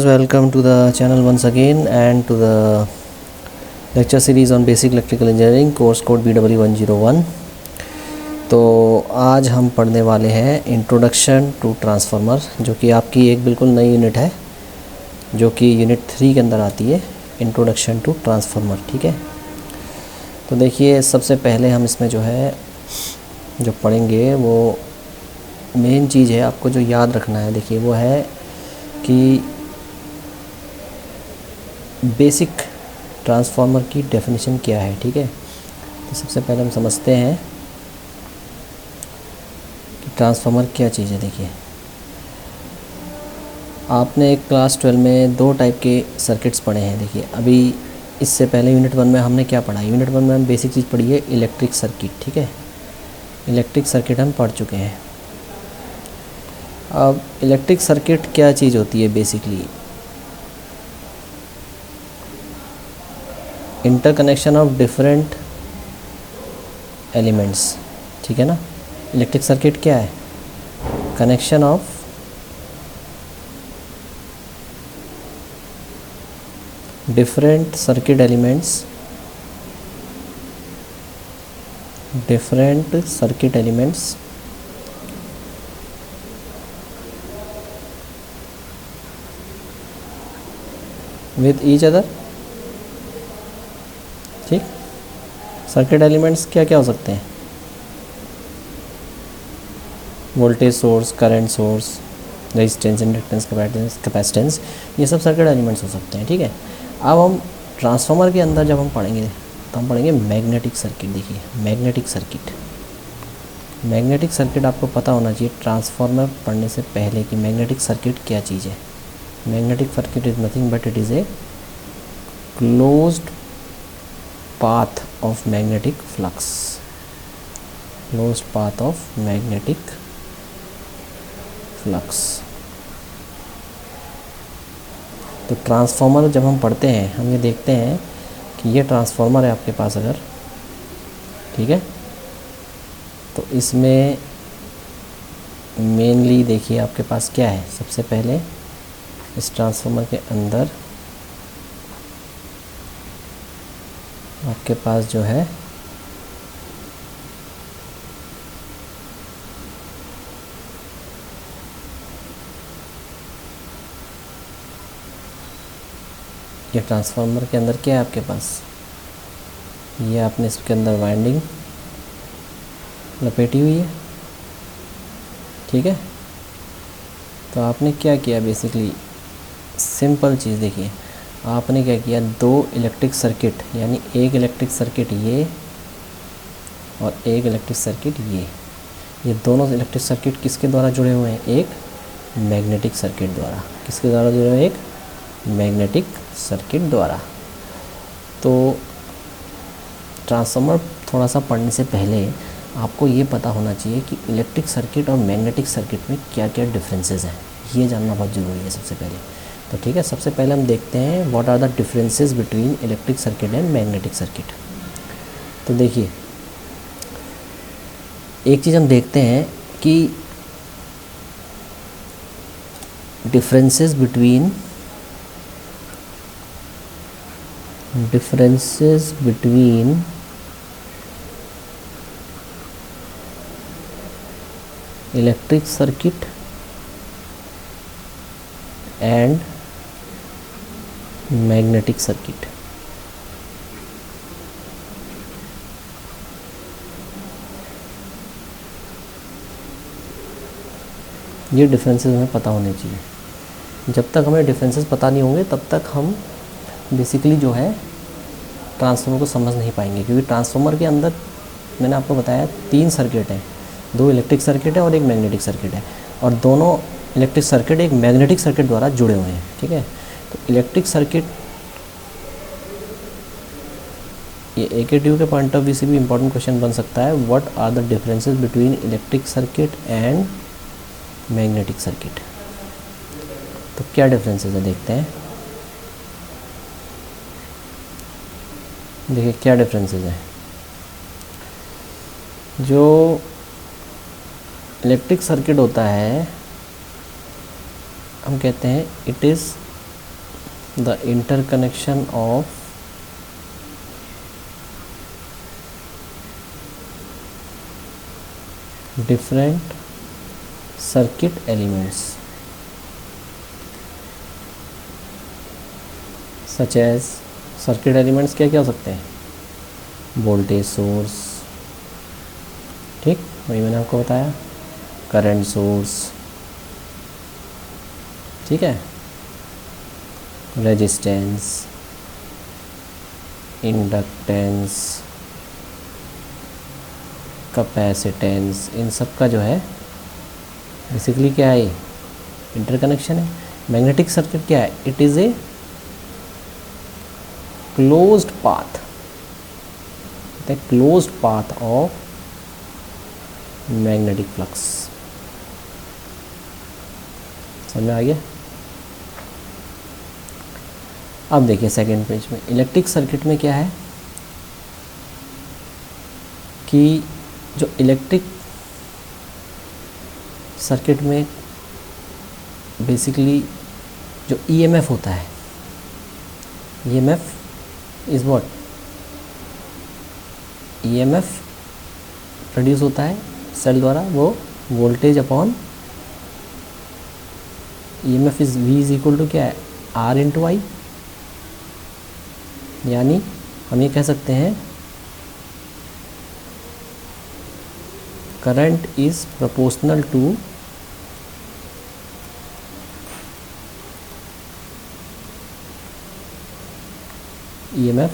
welcome to the channel once again and to the lecture series on basic electrical engineering course code BW101। तो आज हम पढ़ने वाले हैं इंट्रोडक्शन टू ट्रांसफार्मर, जो कि आपकी एक बिल्कुल नई यूनिट है, जो कि यूनिट 3 के अंदर आती है, इंट्रोडक्शन टू ट्रांसफार्मर। ठीक है, तो देखिए सबसे पहले हम इसमें जो है जो पढ़ेंगे वो मेन चीज़ है, आपको जो याद रखना है, देखिए वो है कि बेसिक ट्रांसफार्मर की डेफिनेशन क्या है। ठीक है, तो सबसे पहले हम समझते हैं कि ट्रांसफार्मर क्या चीज़ है। देखिए आपने क्लास 12 में दो टाइप के सर्किट्स पढ़े हैं। देखिए अभी इससे पहले यूनिट 1 में हमने क्या पढ़ा, यूनिट 1 में हम बेसिक चीज़ पढ़ी है इलेक्ट्रिक सर्किट। ठीक है, इलेक्ट्रिक सर्किट हम पढ़ चुके हैं। अब इलेक्ट्रिक सर्किट क्या चीज़ होती है, basically interconnection of different elements. ठीक है ना, इलेक्ट्रिक सर्किट क्या है, connection of different circuit elements, with each other. ठीक, सर्किट एलिमेंट्स क्या क्या हो सकते हैं, voltage source, current source, resistance, inductance, capacitance, ये सब सर्किट एलिमेंट्स हो सकते हैं। ठीक है, अब हम ट्रांसफार्मर के अंदर जब हम पढ़ेंगे तो हम पढ़ेंगे मैग्नेटिक सर्किट। देखिए मैग्नेटिक सर्किट आपको पता होना चाहिए ट्रांसफार्मर पढ़ने से पहले कि मैग्नेटिक सर्किट क्या चीज़ है। Magnetic circuit is nothing but it is a closed path of magnetic flux, closed path of magnetic flux। तो ट्रांसफार्मर जब हम पढ़ते हैं हम ये देखते हैं कि ये ट्रांसफार्मर है आपके पास अगर, ठीक है, तो इसमें मेनली देखिए आपके पास क्या है, सबसे पहले इस ट्रांसफार्मर के अंदर आपके पास जो है ये ट्रांसफार्मर के अंदर क्या है आपके पास, ये आपने इसके अंदर वाइंडिंग लपेटी हुई है। ठीक है, तो आपने क्या किया, बेसिकली सिंपल चीज़ देखिए, आपने क्या किया, दो इलेक्ट्रिक सर्किट, यानी एक इलेक्ट्रिक सर्किट ये और एक इलेक्ट्रिक सर्किट ये दोनों इलेक्ट्रिक सर्किट किसके द्वारा जुड़े हुए हैं, एक मैग्नेटिक सर्किट द्वारा। किसके द्वारा जुड़े हुए हैं, एक मैग्नेटिक सर्किट द्वारा। तो ट्रांसफार्मर थोड़ा सा पढ़ने से पहले आपको ये पता होना चाहिए कि इलेक्ट्रिक सर्किट और मैग्नेटिक सर्किट में क्या क्या डिफरेंसेस हैं, ये जानना बहुत ज़रूरी है सबसे पहले। तो ठीक है, सबसे पहले हम देखते हैं what are the differences between electric circuit and magnetic circuit. तो देखिए एक चीज़ हम देखते हैं कि differences between electric circuit and magnetic circuit. ये डिफरेंसेस हमें पता होने चाहिए। जब तक हमें डिफरेंसेस पता नहीं होंगे तब तक हम बेसिकली जो है ट्रांसफार्मर को समझ नहीं पाएंगे, क्योंकि ट्रांसफार्मर के अंदर मैंने आपको बताया 3 सर्किट हैं, 2 इलेक्ट्रिक सर्किट है और एक मैग्नेटिक सर्किट है, और दोनों इलेक्ट्रिक सर्किट एक मैग्नेटिक सर्किट द्वारा जुड़े हुए हैं। ठीक है, तो इलेक्ट्रिक सर्किट ये AKTU के पॉइंट ऑफ व्यू से भी इम्पोर्टेंट क्वेश्चन बन सकता है, what are the differences between electric circuit and magnetic circuit. तो क्या डिफरेंसेस है देखते हैं। देखिए क्या डिफरेंसेस हैं, जो इलेक्ट्रिक सर्किट होता है हम कहते हैं it is the interconnection of different circuit elements such as circuit elements क्या क्या हो सकते हैं, वोल्टेज सोर्स, ठीक, वही मैंने आपको बताया, करंट सोर्स, ठीक है, रेजिस्टेंस, इंडक्टेंस, कैपेसिटेंस, इन सब का जो है बेसिकली क्या है, इंटरकनेक्शन है। मैग्नेटिक सर्किट क्या है, it is a closed path, the closed path of magnetic flux. समझ में आ गया। अब देखिए सेकेंड पेज में, इलेक्ट्रिक सर्किट में क्या है कि जो इलेक्ट्रिक सर्किट में बेसिकली जो ईएमएफ होता है, EMF is what, EMF produce होता है सेल द्वारा, वो voltage upon EMF is V is equal to क्या है, आर इंटू आई। यानी हम ये कह सकते हैं current is proportional to EMF,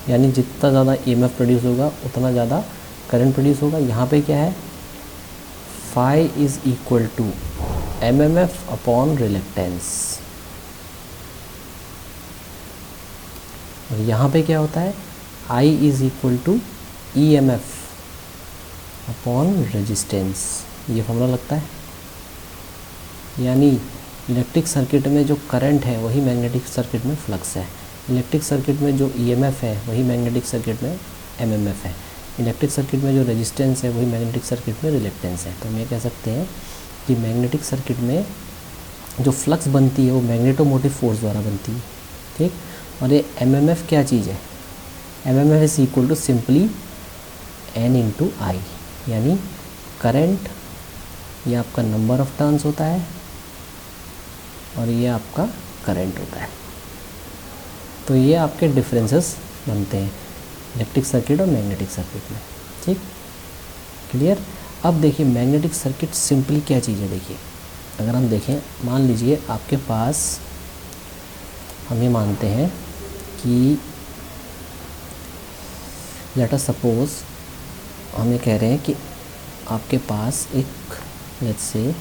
यानी जितना ज़्यादा ईएमएफ प्रोड्यूस होगा उतना ज़्यादा करंट प्रोड्यूस होगा। यहाँ पे क्या है, phi is equal to MMF upon reluctance, और यहाँ पे क्या होता है, I is equal to EMF upon resistance, ये फॉर्मूला लगता है। यानी इलेक्ट्रिक सर्किट में जो करंट है वही मैग्नेटिक सर्किट में फ्लक्स है, इलेक्ट्रिक सर्किट में जो ईएमएफ है वही मैग्नेटिक सर्किट में एमएमएफ है, इलेक्ट्रिक सर्किट में जो रेजिस्टेंस है वही मैग्नेटिक सर्किट में रिलेक्टेंस है। तो हम ये कह सकते हैं कि मैग्नेटिक सर्किट में जो फ्लक्स बनती है वो मैग्नेटोमोटिव फोर्स द्वारा बनती है, ठीक। और ये एमएमएफ क्या चीज़ है, MMF is equal to simply N into I, यानी करंट ये आपका नंबर ऑफ टर्न्स होता है और ये आपका करंट होता है। तो ये आपके डिफरेंसेस बनते हैं इलेक्ट्रिक सर्किट और मैग्नेटिक सर्किट में, ठीक, क्लियर। अब देखिए मैग्नेटिक सर्किट सिंपली क्या चीज़ है, देखिए अगर हम देखें, मान लीजिए आपके पास, हम ये मानते हैं कि लेट अस सपोज, हम ये कह रहे हैं कि आपके पास एक, लेट्स से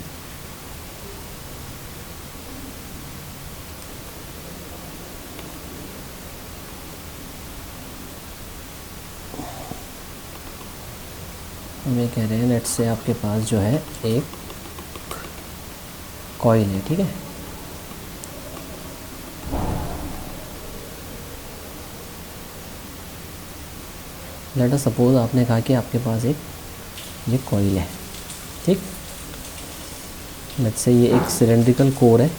हम ये कह रहे हैं, लेट्स से आपके पास जो है एक कॉइल है, ठीक है, लेट अस सपोज आपने कहा कि आपके पास एक ये कॉइल है, ठीक, लेट्स से ये एक सिलेंड्रिकल कोर है,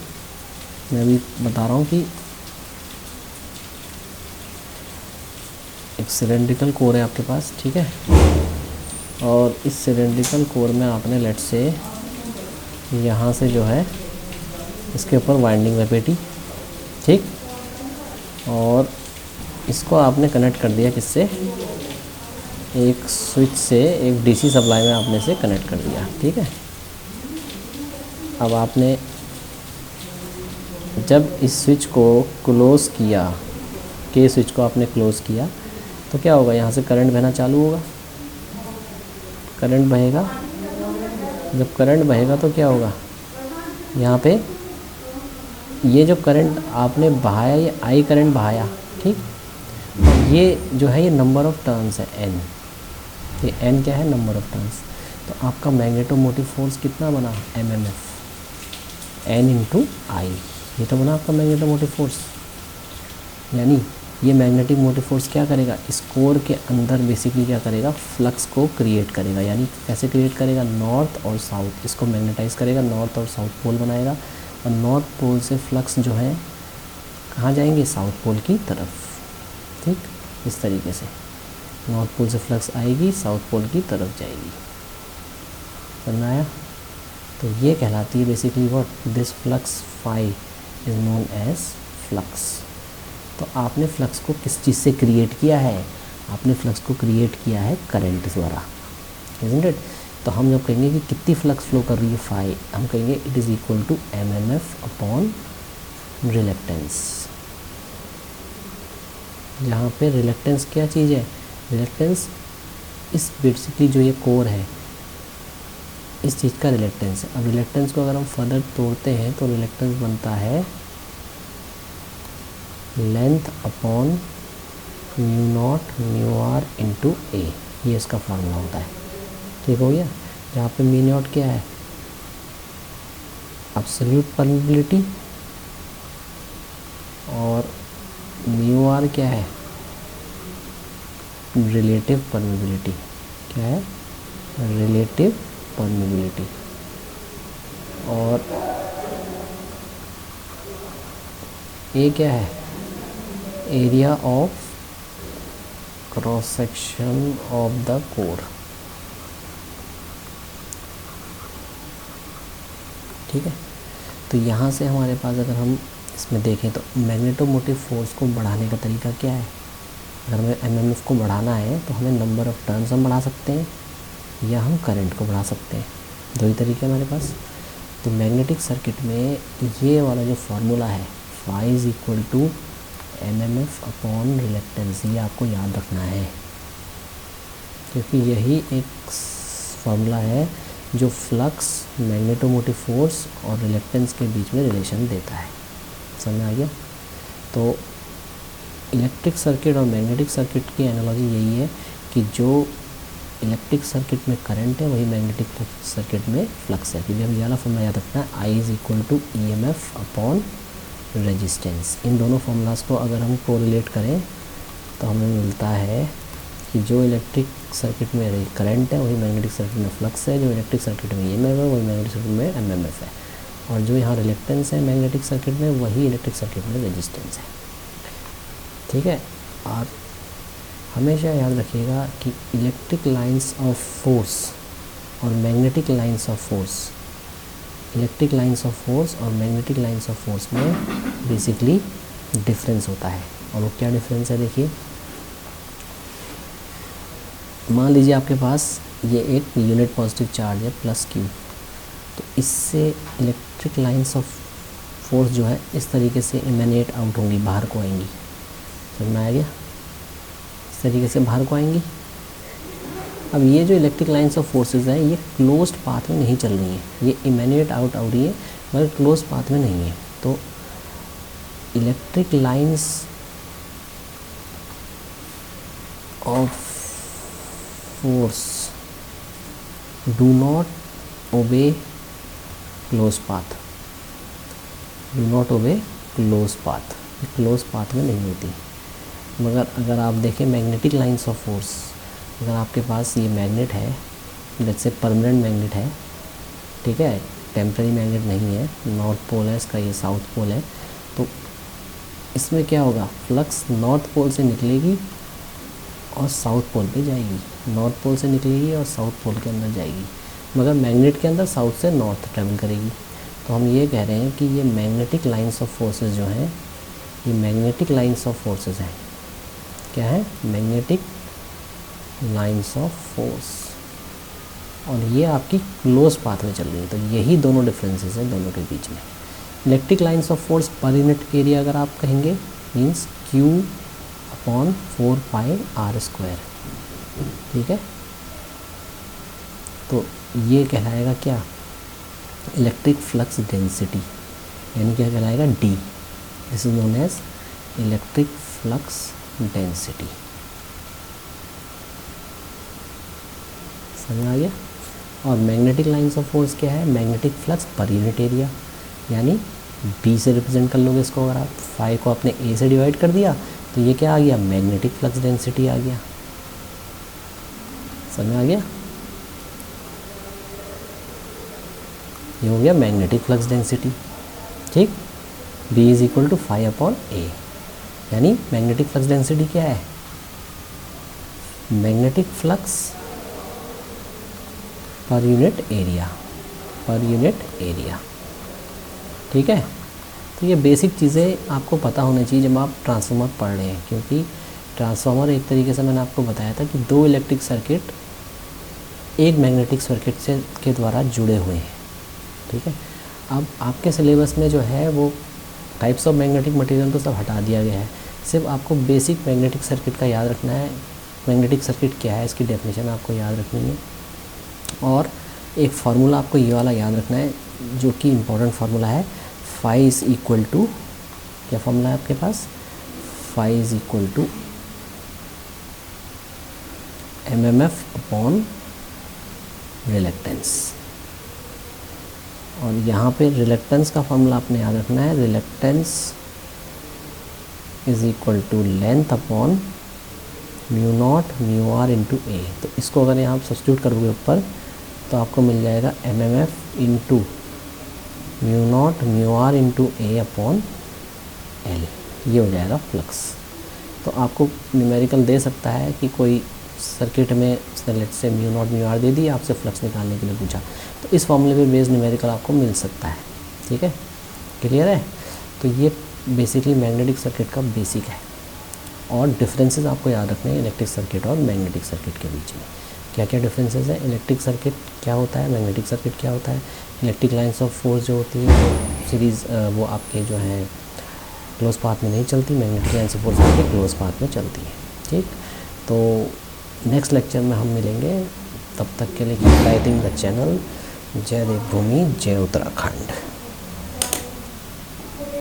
मैं अभी बता रहा हूँ कि एक सिलेंड्रिकल कोर है आपके पास, ठीक है, और इस सिलेंड्रिकल कोर में आपने लेट्स से यहाँ से जो है इसके ऊपर वाइंडिंग लपेटी, ठीक, और इसको आपने कनेक्ट कर दिया किससे, एक स्विच से, एक डीसी सप्लाई में आपने से कनेक्ट कर दिया, ठीक है। अब आपने जब इस स्विच को क्लोज़ किया, के स्विच को आपने क्लोज़ किया, तो क्या होगा, यहाँ से करंट बहना चालू होगा, करंट बहेगा, जब करंट बहेगा तो क्या होगा, यहाँ पे ये जो करंट आपने बहाया, ये आई करंट बहाया, ठीक, ये जो है ये नंबर ऑफ टर्न्स है एन, ये एन क्या है, नंबर ऑफ टर्न्स। तो आपका मैग्नेटोमोटिव फोर्स कितना बना, एमएमएफ, एन इंटू आई, ये तो बना आपका मैग्नेटोमोटिव फोर्स। यानी ये मैग्नेटिक मोटिव फोर्स क्या करेगा, इस कोर के अंदर बेसिकली क्या करेगा, फ्लक्स को क्रिएट करेगा। यानी कैसे क्रिएट करेगा, नॉर्थ और साउथ, इसको मैग्नेटाइज करेगा, नॉर्थ और साउथ पोल बनाएगा, और नॉर्थ पोल से फ्लक्स जो है कहाँ जाएंगे, साउथ पोल की तरफ। ठीक, इस तरीके से नॉर्थ पोल से फ्लक्स आएगी, साउथ पोल की तरफ जाएगी। समझ में आया? तो ये कहलाती है basically what, this flux phi is known as flux. तो आपने फ्लक्स को किस चीज़ से क्रिएट किया है, आपने फ्लक्स को क्रिएट किया है करंट द्वारा, इज़न्ट इट? तो हम जब कहेंगे कि कितनी फ्लक्स फ्लो कर रही है फाई, हम कहेंगे it is equal to MMF upon reluctance. जहाँ पे रिलेक्टेंस क्या चीज़ है, रिलेक्टेंस इस बेसिकली जो ये कोर है इस चीज़ का रिलेक्टेंस है। अब रिलेक्टेंस को अगर हम फर्दर तोड़ते हैं तो रिलेक्टेंस बनता है length upon mu naught mu are into A, ये इसका फार्मूला होता है। ठीक हो गया? जहाँ पे म्यू नॉट क्या है, एब्सोल्यूट परमिबिलिटी, और म्यू आर क्या है, रिलेटिव परमिबिलिटी। क्या है, रिलेटिव परमिबिलिटी। और ए क्या है, area of cross section of the core. ठीक है? तो यहाँ से हमारे पास अगर हम इसमें देखें तो मैग्नेटोमोटिव फोर्स को बढ़ाने का तरीका क्या है, अगर हमें MMF को बढ़ाना है तो हमें नंबर ऑफ़ टर्न्स हम बढ़ा सकते हैं या हम करंट को बढ़ा सकते हैं, दो ही तरीके हमारे पास। तो मैग्नेटिक सर्किट में ये वाला जो फार्मूला है phi is equal to MMF upon reluctance, ये आपको याद रखना है, क्योंकि यही एक फार्मूला है जो फ्लक्स, मैग्नेटोमोटिव फोर्स और रिलेक्टेंस के बीच में रिलेशन देता है। समझ में आ गया? तो इलेक्ट्रिक सर्किट और मैग्नेटिक सर्किट की एनालॉजी यही है कि जो इलेक्ट्रिक सर्किट में करंट है वही मैग्नेटिक सर्किट में फ्लक्स है। क्योंकि हम ये वाला फॉर्मूला याद रखना है, I is equal to EMF upon resistance. इन दोनों फॉर्मूलाज को अगर हम कोरिलेट करें तो हमें मिलता है कि जो इलेक्ट्रिक सर्किट में करंट है वही मैग्नेटिक सर्किट में फ्लक्स है, जो इलेक्ट्रिक सर्किट में EMF है वही मैग्नेटिक सर्किट में MMF है, और जो यहाँ रिलेक्टेंस है मैग्नेटिक सर्किट में वही इलेक्ट्रिक सर्किट में रेजिस्टेंस है। ठीक है? और हमेशा याद रखिएगा कि इलेक्ट्रिक लाइंस ऑफ फोर्स और magnetic lines of force, electric lines of force और मैग्नेटिक लाइंस ऑफ फोर्स में बेसिकली डिफरेंस होता है। और वो क्या डिफरेंस है, देखिए मान लीजिए आपके पास ये एक यूनिट पॉजिटिव चार्ज है प्लस Q, तो इससे इलेक्ट्रिक लाइंस ऑफ फोर्स जो है इस तरीके से इमेनेट आउट होंगी, बाहर को आएंगी। समझ में आ गया? इस तरीके से बाहर को आएंगी। अब ये जो इलेक्ट्रिक लाइंस ऑफ फोर्सेस हैं ये क्लोज्ड पाथ में नहीं चल रही हैं, ये इमेनेट आउट हो रही है मगर क्लोज्ड पाथ में नहीं है। तो electric lines of force do not obey close path, do not obey close path, close path में नहीं होती। मगर अगर आप देखें मैग्नेटिक लाइंस ऑफ फोर्स, अगर आपके पास ये मैग्नेट है, जैसे परमानेंट मैग्नेट है, ठीक है, टेम्पररी मैग्नेट नहीं है, नॉर्थ पोल है इसका, ये साउथ पोल है, तो इसमें क्या होगा, फ्लक्स नॉर्थ पोल से निकलेगी और साउथ पोल पे जाएगी, नॉर्थ पोल से निकलेगी और साउथ पोल के अंदर जाएगी, मगर मैग्नेट के अंदर साउथ से नॉर्थ ट्रेवल करेगी। तो हम ये कह रहे हैं कि ये मैग्नेटिक लाइंस ऑफ फोर्सेस जो हैं, ये मैग्नेटिक लाइंस ऑफ फोर्सेस हैं। क्या है? मैग्नेटिक लाइंस ऑफ फोर्स, और ये आपकी क्लोज पाथ में चल रही है। तो यही दोनों डिफरेंसेस हैं दोनों के बीच में। इलेक्ट्रिक लाइंस ऑफ फोर्स पर यूनिट एरिया अगर आप कहेंगे मीन्स Q अपॉन 4πr²। ठीक है? तो ये कहलाएगा क्या, इलेक्ट्रिक फ्लक्स डेंसिटी, यानी क्या कहलाएगा, D। This is known as electric flux density. समझ आ गया? और मैग्नेटिक लाइंस ऑफ फोर्स क्या है, magnetic flux per unit area, यानी B से रिप्रेजेंट कर लोगे इसको। अगर आप फाई को अपने A से डिवाइड कर दिया तो ये क्या आ गया, मैग्नेटिक फ्लक्स डेंसिटी आ गया। समझ आ गया? ये हो गया मैग्नेटिक फ्लक्स डेंसिटी। ठीक, B is equal to 5/A, यानी मैग्नेटिक फ्लक्स डेंसिटी क्या है, magnetic flux per unit area, ठीक है। तो ये बेसिक चीज़ें आपको पता होनी चाहिए जब आप ट्रांसफार्मर पढ़ रहे हैं, क्योंकि ट्रांसफार्मर एक तरीके से मैंने आपको बताया था कि दो इलेक्ट्रिक सर्किट एक मैग्नेटिक सर्किट से के द्वारा जुड़े हुए हैं, ठीक है। अब आपके सिलेबस में जो है वो टाइप्स ऑफ मैग्नेटिक मटेरियल तो सब हटा दिया गया है, सिर्फ आपको बेसिक मैग्नेटिक सर्किट का याद रखना है। मैग्नेटिक सर्किट क्या है, इसकी डेफिनेशन आपको याद रखनी है, और एक फार्मूला आपको ये वाला याद रखना है जो कि इम्पोर्टेंट फार्मूला है। फाई इज़ इक्वल टू, क्या फार्मूला है आपके पास, phi is equal to MMF upon reluctance. और यहाँ पे रिलेक्टेंस का फार्मूला आपने याद रखना है, reluctance is equal to length upon mu naught mu are into A. तो इसको अगर यहाँ आप सब्स्टिट्यूट करोगे ऊपर तो आपको मिल जाएगा MMF into mu naught mu are into A upon L, ये हो जाएगा फ्लक्स। तो आपको न्यूमेरिकल दे सकता है कि कोई सर्किट में let say mu naught mu r दे दी, आपसे फ्लक्स निकालने के लिए पूछा, तो इस फॉर्मूले पे बेस्ड न्यूमेरिकल आपको मिल सकता है, ठीक है, क्लियर है। तो ये बेसिकली मैग्नेटिक सर्किट का बेसिक है, और डिफरेंसेस आपको याद रखने हैं इलेक्ट्रिक सर्किट और मैग्नेटिक सर्किट के बीच में। क्या क्या डिफरेंसेस है, इलेक्ट्रिक सर्किट क्या होता है, मैग्नेटिक सर्किट क्या होता है। इलेक्ट्रिक लाइंस ऑफ फोर्स जो होती है वो सीरीज़ वो आपके जो है क्लोज पाथ में नहीं चलती, मैग्नेटिक लाइंस ऑफ फोर्स आपके क्लोज पाथ में चलती है, ठीक। तो नेक्स्ट लेक्चर में हम मिलेंगे, तब तक के लिए कीप लाइटिंग द चैनल। जय देवभूमि, जय उत्तराखंड।